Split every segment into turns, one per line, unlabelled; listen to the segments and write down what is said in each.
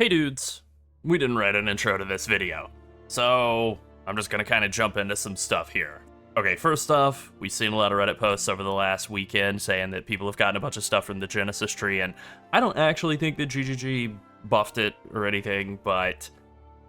Hey dudes, we didn't write an intro to this video, so I'm just gonna kind of jump into some stuff here. Okay, first off, we've seen a lot of Reddit posts over the last weekend saying that people have gotten a bunch of stuff from the Genesis tree, and I don't actually think that GGG buffed it or anything, but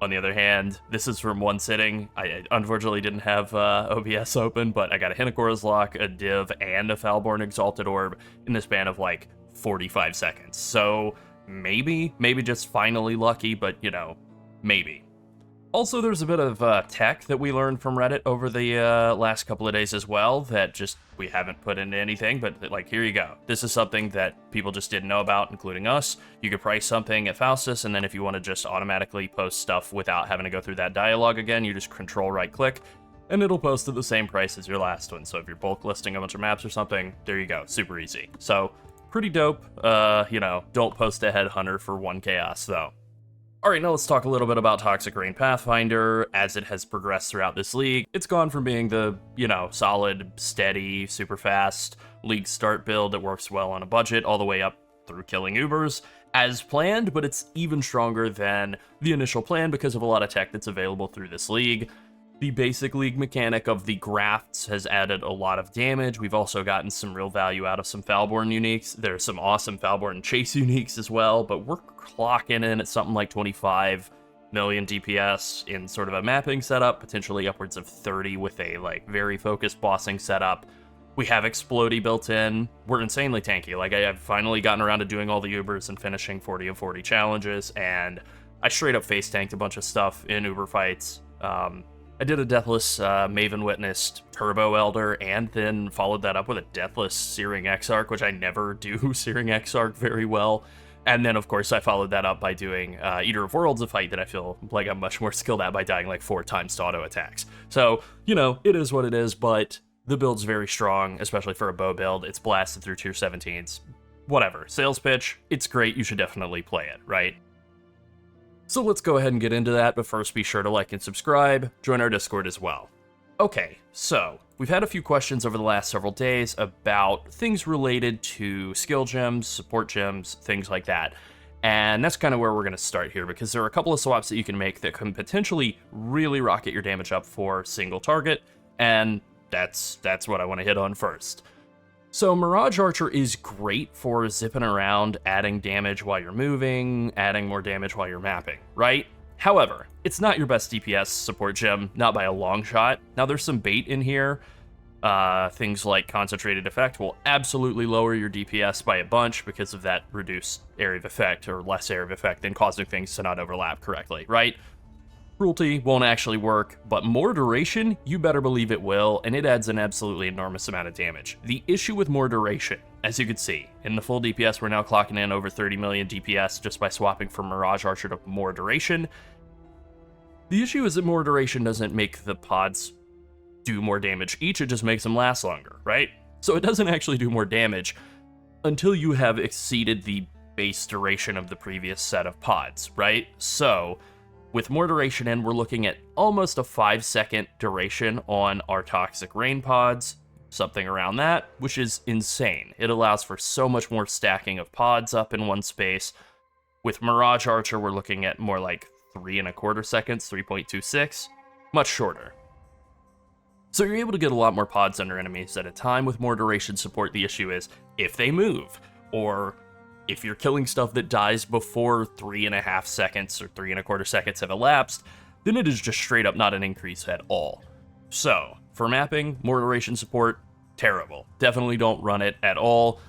on the other hand, this is from one sitting. I unfortunately didn't have OBS open, but I got a Hinakora's Lock, a Div, and a Foulborne Exalted Orb in the span of like 45 seconds. So maybe just finally lucky, but you know, maybe. Also, there's a bit of tech that we learned from Reddit over the last couple of days as well that just we haven't put into anything, but like, here you go. This is something that people just didn't know about, including us. You could price something at Faustus, and then if you want to just automatically post stuff without having to go through that dialogue again, you just control right click, and it'll post at the same price as your last one. So if you're bulk listing a bunch of maps or something, there you go, super easy. So pretty dope. You know, don't post a headhunter for 1 chaos though. Alright, now let's talk a little bit about Toxic Rain Pathfinder. As it has progressed throughout this league, it's gone from being the, you know, solid, steady, super fast league start build that works well on a budget, all the way up through killing Ubers as planned, but it's even stronger than the initial plan because of a lot of tech that's available through this league. The basic league mechanic of the grafts has added a lot of damage. We've also gotten some real value out of some Foulborne uniques. There's some awesome Foulborne chase uniques as well, but we're clocking in at something like 25 million DPS in sort of a mapping setup, potentially upwards of 30 with a like very focused bossing setup. We have Explodey built in. We're insanely tanky. Like I've finally gotten around to doing all the Ubers and finishing 40 of 40 challenges, and I straight up face tanked a bunch of stuff in Uber fights. I did a Deathless Maven Witnessed Turbo Elder, and then followed that up with a Deathless Searing Exarch, which I never do Searing Exarch very well. And then, of course, I followed that up by doing Eater of Worlds, a fight that I feel like I'm much more skilled at by dying like 4 times to auto attacks. So, you know, it is what it is, but the build's very strong, especially for a bow build. It's blasted through tier 17s. Whatever. Sales pitch, it's great. You should definitely play it, right? So let's go ahead and get into that, but first be sure to like and subscribe, join our Discord as well. Okay, so we've had a few questions over the last several days about things related to skill gems, support gems, things like that. And that's kind of where we're going to start here, because there are a couple of swaps that you can make that can potentially really rocket your damage up for single target, and that's what I want to hit on first. So Mirage Archer is great for zipping around, adding damage while you're moving, adding more damage while you're mapping, right? However, it's not your best DPS support gem, not by a long shot. Now there's some bait in here. Things like Concentrated Effect will absolutely lower your DPS by a bunch because of that reduced area of effect, or less area of effect, and causing things to not overlap correctly, right? Cruelty won't actually work, but more duration, you better believe it will, and it adds an absolutely enormous amount of damage. The issue with more duration, as you can see, in the full DPS, we're now clocking in over 30 million DPS just by swapping from Mirage Archer to more duration. The issue is that more duration doesn't make the pods do more damage each, it just makes them last longer, right? So it doesn't actually do more damage until you have exceeded the base duration of the previous set of pods, right? So with more duration in, we're looking at almost a 5-second duration on our Toxic Rain pods, something around that, which is insane. It allows for so much more stacking of pods up in one space. With Mirage Archer, we're looking at more like 3.25 seconds, 3.26, much shorter. So you're able to get a lot more pods under enemies at a time with more duration support. The issue is if they move, or if you're killing stuff that dies before 3.5 seconds or 3.25 seconds have elapsed, then it is just straight up not an increase at all. So, for mapping, more duration support, terrible. Definitely don't run it at all.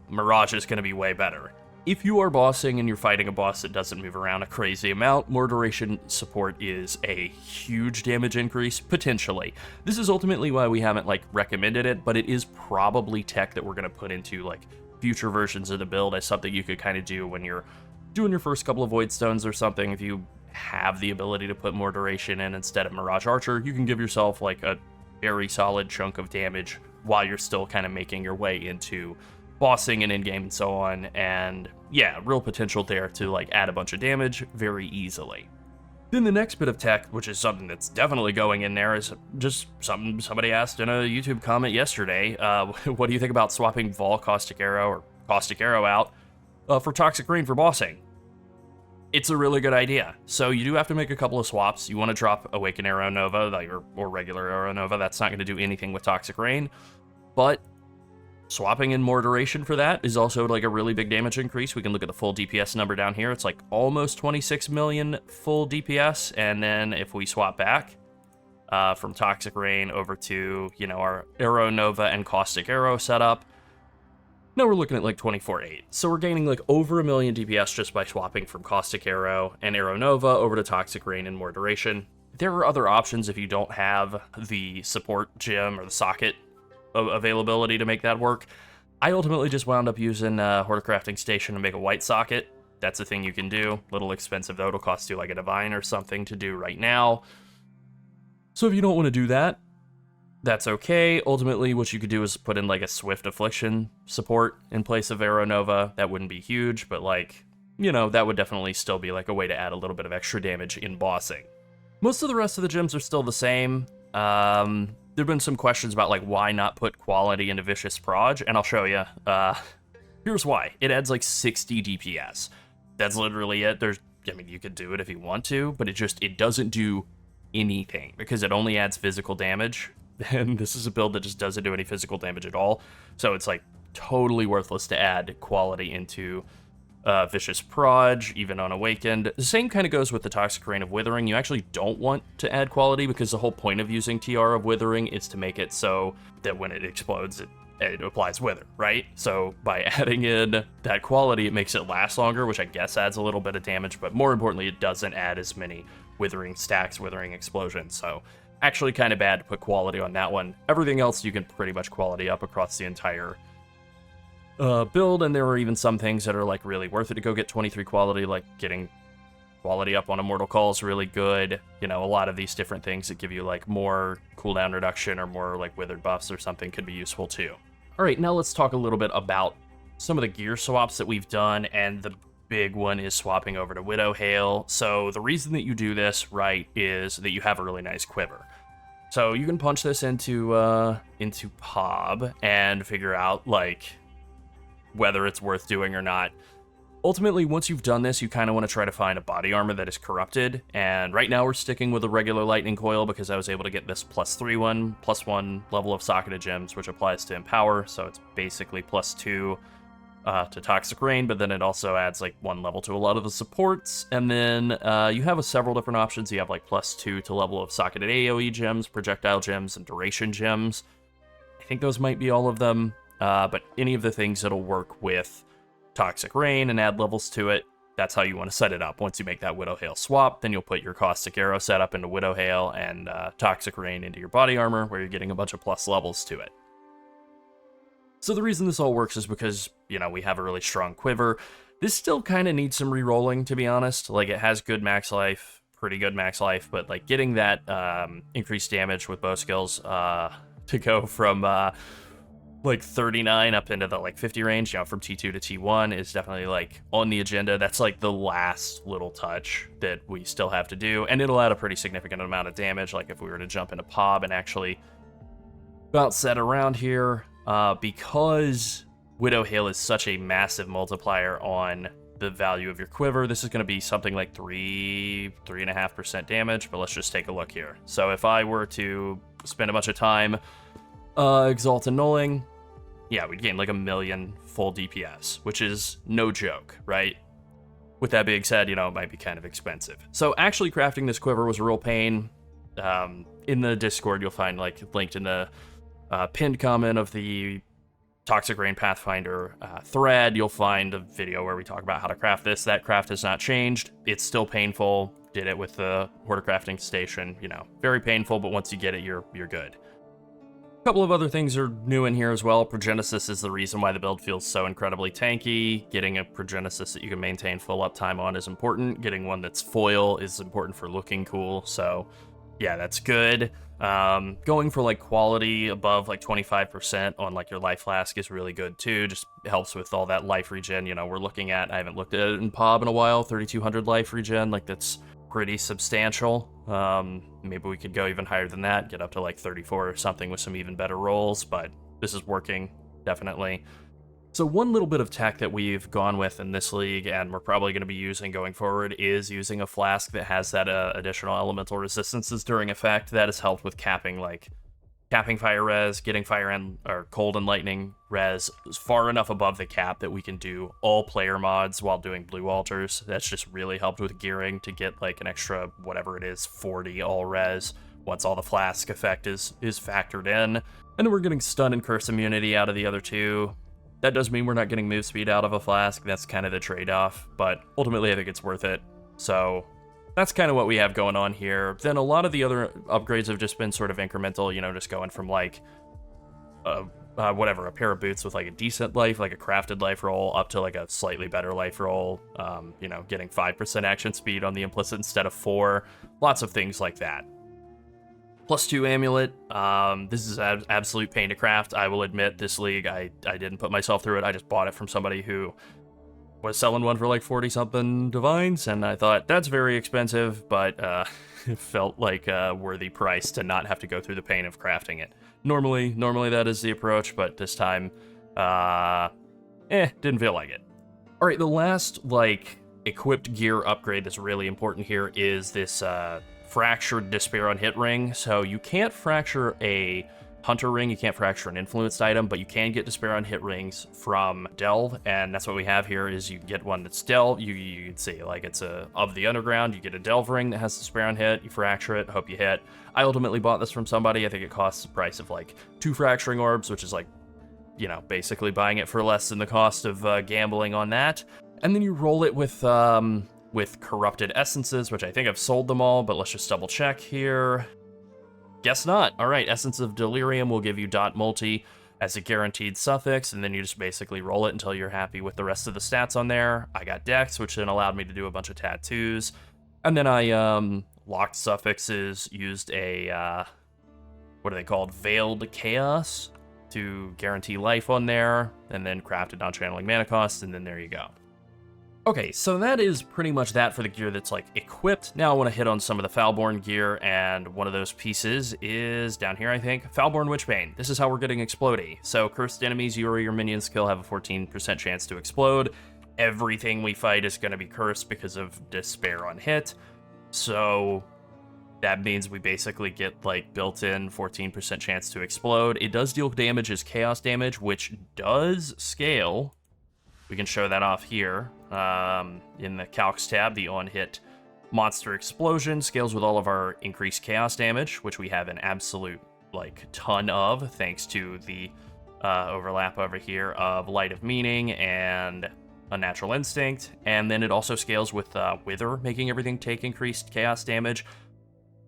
Mirage is going to be way better. If you are bossing and you're fighting a boss that doesn't move around a crazy amount, more duration support is a huge damage increase, potentially. This is ultimately why we haven't like recommended it, but it is probably tech that we're going to put into like future versions of the build as something you could kind of do when you're doing your first couple of Void Stones or something. If you have the ability to put more duration in instead of Mirage Archer, you can give yourself like a very solid chunk of damage while you're still kind of making your way into bossing and in-game and so on. And yeah, real potential there to like add a bunch of damage very easily. Then the next bit of tech, which is something that's definitely going in there, is just something somebody asked in a YouTube comment yesterday. What do you think about swapping Vol Caustic Arrow or Caustic Arrow out for Toxic Rain for bossing? it's a really good idea. So you do have to make a couple of swaps. You want to drop Awaken Arrow Nova, like, or regular Arrow Nova. That's not going to do anything with Toxic Rain, but swapping in more duration for that is also like a really big damage increase. We can look at the full DPS number down here. It's like almost 26 million full DPS, and then if we swap back from Toxic Rain over to, you know, our Arrow Nova and Caustic Arrow setup, now we're looking at like 24.8. So we're gaining like over 1 million DPS just by swapping from Caustic Arrow and Arrow Nova over to Toxic Rain and more duration. There are other options if you don't have the support gem or the socket availability to make that work. I ultimately just wound up using Horticrafting Station to make a white socket. That's a thing you can do. A little expensive though. It'll cost you like a Divine or something to do right now. So if you don't want to do that, that's okay. Ultimately, what you could do is put in like a Swift Affliction support in place of Arrow Nova. That wouldn't be huge, but like, you know, that would definitely still be like a way to add a little bit of extra damage in bossing. Most of the rest of the gems are still the same. There've been some questions about like why not put quality into Vicious Proj, and I'll show you. Here's why. It adds like 60 DPS. That's literally it. I mean, you could do it if you want to, but it doesn't do anything because it only adds physical damage. And this is a build that just doesn't do any physical damage at all. So it's like totally worthless to add quality into Vicious Proj, even on Awakened. The same kind of goes with the Toxic Rain of Withering. You actually don't want to add quality because the whole point of using TR of Withering is to make it so that when it explodes, it applies Wither, right? So by adding in that quality, it makes it last longer, which I guess adds a little bit of damage, but more importantly, it doesn't add as many Withering stacks, Withering explosions. So actually kind of bad to put quality on that one. Everything else you can pretty much quality up across the entire build, and there are even some things that are like really worth it to go get 23 quality, like getting quality up on Immortal Call is really good. You know, a lot of these different things that give you like more cooldown reduction or more like withered buffs or something could be useful too. All right, now let's talk a little bit about some of the gear swaps that we've done, and the big one is swapping over to Widow Hail. So the reason that you do this, right, is that you have a really nice quiver. So you can punch this into PoB and figure out like whether it's worth doing or not. Ultimately, once you've done this, you kind of want to try to find a body armor that is corrupted, and right now we're sticking with a regular Lightning Coil because I was able to get this +1 level of socketed gems, which applies to Empower, so it's basically +2 to Toxic Rain, but then it also adds like 1 level to a lot of the supports, and then you have several different options. You have like +2 to level of socketed AoE gems, projectile gems, and duration gems. I think those might be all of them, but any of the things that'll work with Toxic Rain and add levels to it, that's how you want to set it up. Once you make that Widow Hail swap, then you'll put your Caustic Arrow setup into Widow Hail and Toxic Rain into your body armor, where you're getting a bunch of plus levels to it. So the reason this all works is because, you know, we have a really strong quiver. This still kind of needs some re-rolling, to be honest. Like, it has good max life, pretty good max life, but like getting that increased damage with bow skills to go from like 39 up into the like 50 range, you know, from T2 to T1 is definitely like on the agenda. That's like the last little touch that we still have to do, and it'll add a pretty significant amount of damage. Like if we were to jump into PoB and actually bounce that around here, because Widow Hail is such a massive multiplier on the value of your quiver, this is going to be something like 3.5% damage, but let's just take a look here. So if I were to spend a bunch of time Exalt Annulling, yeah, we'd gain like 1 million full DPS, which is no joke, right? With that being said, you know, it might be kind of expensive. So actually crafting this quiver was a real pain. In the Discord, you'll find like linked in the pinned comment of the Toxic Rain Pathfinder thread, you'll find a video where we talk about how to craft this. That craft has not changed. It's still painful. Did it with the Horticrafting Station, you know, very painful, but once you get it, you're good. A couple of other things are new in here as well. Progenesis is the reason why the build feels so incredibly tanky. Getting a Progenesis that you can maintain full uptime on is important. Getting one that's foil is important for looking cool, so yeah, that's good. Going for like quality above like 25% on like your life flask is really good too. Just helps with all that life regen. You know, we're looking at, I haven't looked at it in PoB in a while, 3,200 life regen. Like that's pretty substantial. Maybe we could go even higher than that, get up to like 34 or something with some even better rolls, but this is working, definitely. So one little bit of tech that we've gone with in this league, and we're probably going to be using going forward, is using a flask that has that additional elemental resistances during effect. That has helped with capping fire res, getting fire and or cold and lightning res far enough above the cap that we can do all player mods while doing blue altars. That's just really helped with gearing to get like an extra, whatever it is, 40 all res once all the flask effect is factored in. And then we're getting stun and curse immunity out of the other two. That does mean we're not getting move speed out of a flask. That's kind of the trade-off, but ultimately I think it's worth it. So that's kind of what we have going on here. Then a lot of the other upgrades have just been sort of incremental, you know, just going from like, a pair of boots with like a decent life, like a crafted life roll, up to like a slightly better life roll, you know, getting 5% action speed on the implicit instead of 4. Lots of things like that. +2 amulet. This is an absolute pain to craft. I will admit, this league, I didn't put myself through it. I just bought it from somebody who was selling one for like 40-something divines, and I thought, that's very expensive, but it felt like a worthy price to not have to go through the pain of crafting it. Normally that is the approach, but this time, didn't feel like it. All right, the last, like, equipped gear upgrade that's really important here is this, fractured despair on hit ring. So you can't fracture a hunter ring, you can't fracture an influenced item, but you can get despair on hit rings from delve, and that's what we have here. Is you get one that's delve, you can see like it's of the underground. You get a delve ring that has despair on hit, you fracture it, hope you hit. I ultimately bought this from somebody. I think it costs the price of like 2 fracturing orbs, which is like, you know, basically buying it for less than the cost of gambling on that. And then you roll it with corrupted essences, which I think I've sold them all, but let's just double check here. Guess not. All right, Essence of Delirium will give you .multi as a guaranteed suffix, and then you just basically roll it until you're happy with the rest of the stats on there. I got Dex, which then allowed me to do a bunch of tattoos, and then I locked suffixes, used a, what are they called? Veiled Chaos to guarantee life on there, and then crafted on channeling mana cost, and then there you go. Okay, so that is pretty much that for the gear that's, like, equipped. Now I want to hit on some of the Foulborne gear, and one of those pieces is down here, I think. Foulborne Witchbane. This is how we're getting Explodey. So cursed enemies you or your minions kill have a 14% chance to explode. Everything we fight is going to be cursed because of despair on hit. So that means we basically get, like, built-in 14% chance to explode. It does deal damage as chaos damage, which does scale. We can show that off here in the Calcs tab. The on-hit monster explosion scales with all of our increased chaos damage, which we have an absolute, like, ton of, thanks to the overlap over here of Light of Meaning and Unnatural Instinct. And then it also scales with Wither, making everything take increased chaos damage.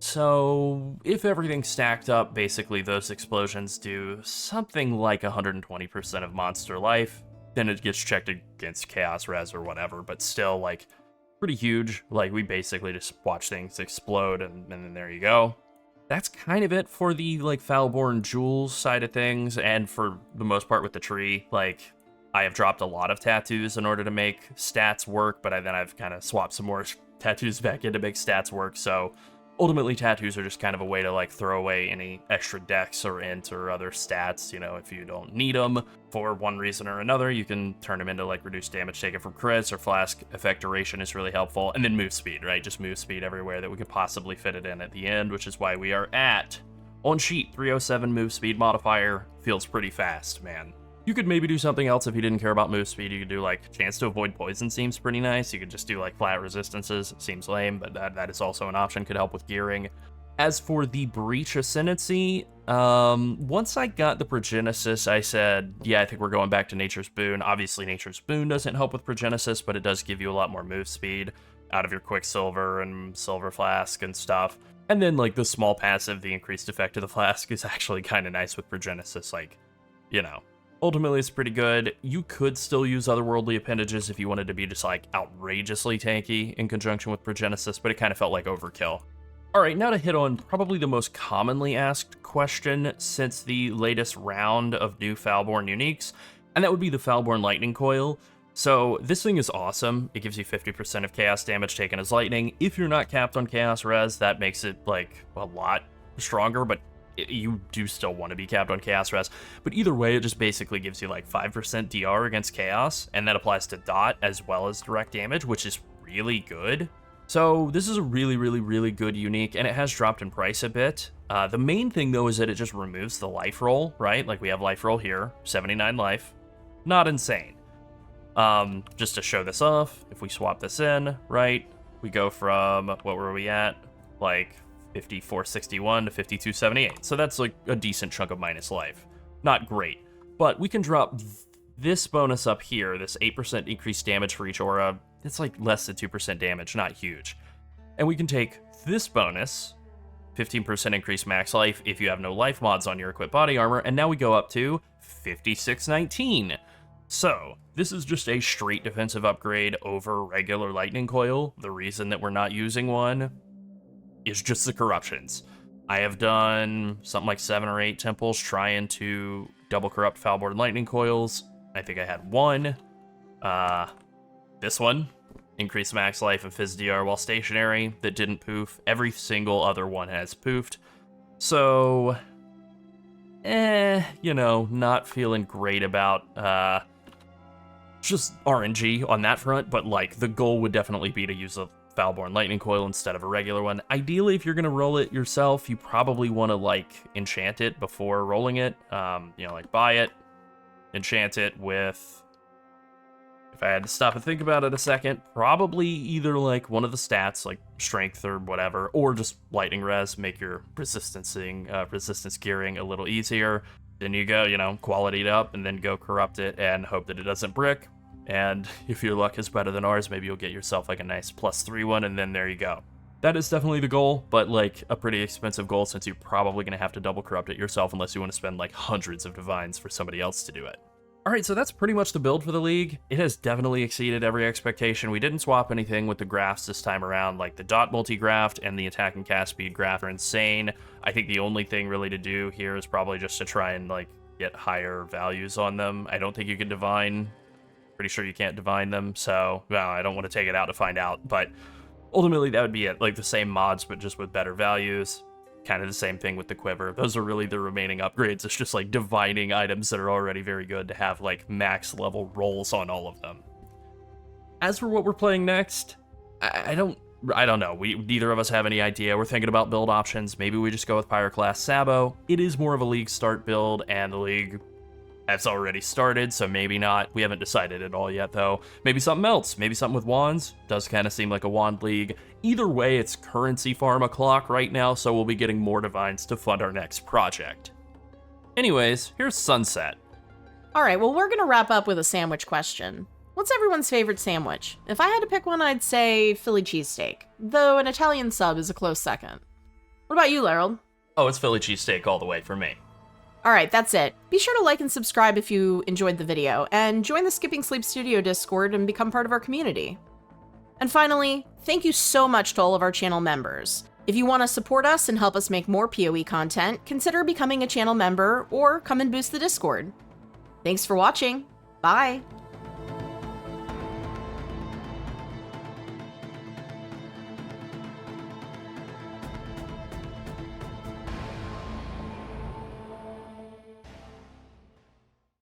So if everything's stacked up, basically those explosions do something like 120% of monster life. Then it gets checked against chaos res or whatever, but still, like, pretty huge. Like, we basically just watch things explode, and then there you go. That's kind of it for the, like, Foulborne Jewels side of things, and for the most part with the tree. Like, I have dropped a lot of tattoos in order to make stats work, but then I've kind of swapped some more tattoos back in to make stats work, so ultimately tattoos are just kind of a way to, like, throw away any extra dex or int or other stats. You know, if you don't need them for one reason or another, you can turn them into, like, reduced damage taken from crits, or flask effect duration is really helpful. And then move speed, right? Just move speed everywhere that we could possibly fit it in at the end, which is why we are at, on sheet, 307 move speed modifier. Feels pretty fast, man. You could maybe do something else if you didn't care about move speed. You could do, like, chance to avoid poison seems pretty nice. You could just do, like, flat resistances. Seems lame, but that is also an option. Could help with gearing. As for the Breach Ascendancy, once I got the Progenesis, I said, yeah, I think we're going back to Nature's Boon. Obviously, Nature's Boon doesn't help with Progenesis, but it does give you a lot more move speed out of your Quicksilver and Silver Flask and stuff. And then, like, the small passive, the increased effect of the Flask, is actually kind of nice with Progenesis. Like, you know, ultimately it's pretty good. You could still use otherworldly appendages if you wanted to be just, like, outrageously tanky in conjunction with Progenesis, but it kind of felt like overkill. Alright, now to hit on probably the most commonly asked question since the latest round of new Foulborne uniques, and that would be the Foulborne Lightning Coil. So this thing is awesome. It gives you 50% of chaos damage taken as lightning. If you're not capped on chaos res, that makes it, like, a lot stronger, but you do still want to be capped on Chaos Res, but either way, it just basically gives you like 5% DR against Chaos, and that applies to dot as well as direct damage, which is really good. So this is a really, really, really good unique, and it has dropped in price a bit. The main thing, though, is that it just removes the life roll, right? Like, we have life roll here, 79 life. Not insane. Just to show this off, if we swap this in, right, we go from, what were we at? Like, 5461 to 5278. So that's, like, a decent chunk of minus life. Not great. But we can drop this bonus up here, this 8% increased damage for each aura. It's like less than 2% damage, not huge. And we can take this bonus, 15% increased max life if you have no life mods on your equipped body armor, and now we go up to 5619. So, this is just a straight defensive upgrade over regular Lightning Coil. The reason that we're not using one is just the corruptions. I have done something like 7 or 8 temples trying to double corrupt Foulborne Lightning Coils. I think I had one. This one, increased max life and Fizz DR while stationary, that didn't poof. Every single other one has poofed. So, you know, not feeling great about just RNG on that front, but like the goal would definitely be to use a Foulborne Lightning Coil instead of a regular one. Ideally, if you're gonna roll it yourself, you probably want to like enchant it before rolling it. You know, like buy it, enchant it with, if I had to stop and think about it a second, probably either like one of the stats, like strength or whatever, or just lightning res, make your resistance gearing a little easier. Then you go, you know, quality it up, and then go corrupt it and hope that it doesn't brick. And if your luck is better than ours, maybe you'll get yourself like a nice +3 one, and then there you go. That is definitely the goal, but like a pretty expensive goal since you're probably going to have to double corrupt it yourself unless you want to spend like hundreds of divines for somebody else to do it. Alright, so that's pretty much the build for the league. It has definitely exceeded every expectation. We didn't swap anything with the grafts this time around, like the dot multi-graft and the attack and cast speed graft are insane. I think the only thing really to do here is probably just to try and like get higher values on them. I don't think you can divine. Pretty sure you can't divine them, so, well, I don't want to take it out to find out, but ultimately that would be it. Like the same mods, but just with better values. Kind of the same thing with the quiver. Those are really the remaining upgrades. It's just like divining items that are already very good to have like max level rolls on all of them. As for what we're playing next, I don't know. Neither of us have any idea. We're thinking about build options. Maybe we just go with Pyroclast Sabo. It is more of a league start build, and the league has already started, so maybe not. We haven't decided at all yet, though. Maybe something else. Maybe something with wands. Does kind of seem like a wand league. Either way, it's currency farm o'clock right now, so we'll be getting more divines to fund our next project. Anyways, here's Sunset.
All right, well, we're going to wrap up with a sandwich question. What's everyone's favorite sandwich? If I had to pick one, I'd say Philly cheesesteak, though an Italian sub is a close second. What about you, Larold?
Oh, it's Philly cheesesteak all the way for me.
Alright, that's it. Be sure to like and subscribe if you enjoyed the video, and join the Skipping Sleep Studio Discord and become part of our community. And finally, thank you so much to all of our channel members. If you want to support us and help us make more PoE content, consider becoming a channel member or come and boost the Discord. Thanks for watching. Bye!